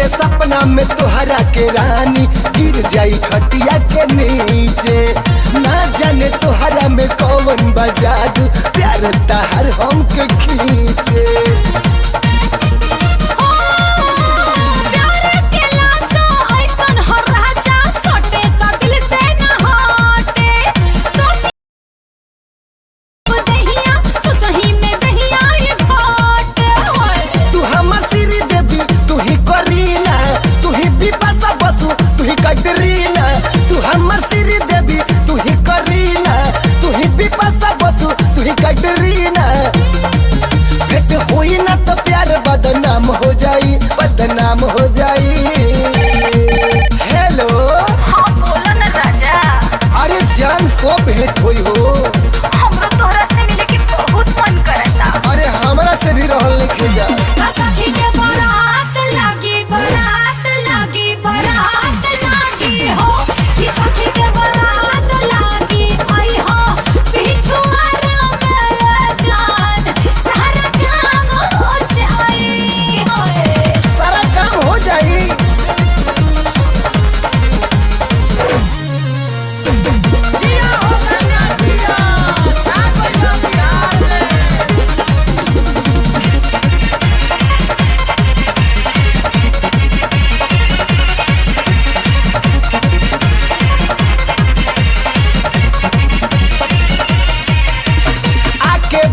ले सपना में तोहरा के रानी गिर जाई खटिया के नीचे। ना जाने तोहरा में कौन बजादू प्यार तहर हमके खींचे। तू हमर श्री देवी तू ही करीना, तू ही बिपाशा बसु तू ही कैटरीना। भेंट होई ना तो प्यार बदनाम हो जाई, बदनाम हो जाई। हेलो हाँ बोलो ना राजा। अरे जान को भेंट होई हो? हमरो तोहरा से मिले के बहुत मन करता। अरे हमरा से भी रहल लिखे जा। सखी के बारात लागी, बारात लागी, बारात लागी हो। कि सखी के बारात लागी आई हो। पिछुआरा मेरा जान सारा काम हो जाई होए। सारा काम हो जाई।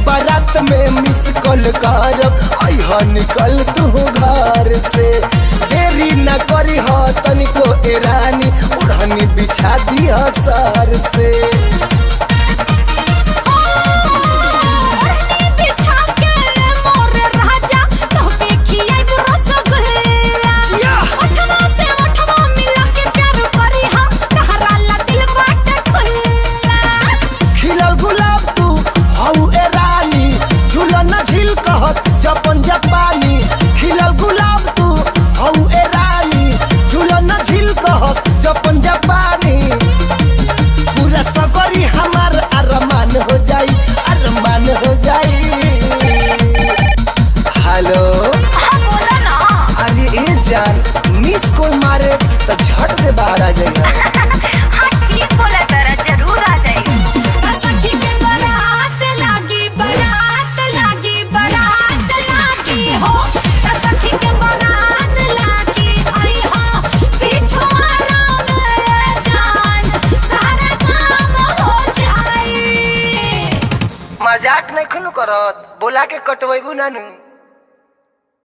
बारात में मिस कॉल करब अइहा निकल तू घर से। देरी न करी हो तनिको ए रानी उड़नी बिछा दिया सर से। जपन जापानी खिलल गुलाब तू हऊ ए रानी, झूलन झील कहस जपन जापानी। पूरा सगरी हमार अरमान हो जाई, अरमान हो जाई। हेलो हाँ बोलो ना। अरे ए जान मिस कॉल मारे तो झट से बाहर आ जाइए। हाँ ठीक बोला तारा, जरूर आ जाएगी। सखी के बारात लागी, बारात लागी, बारात लागी हो। सखी के बारात लागी आई हो। पिछुआरा मेरा जान सारा काम हो जाई। मजाक नहीं खुनु करत, बोला के कटवेबू नानू।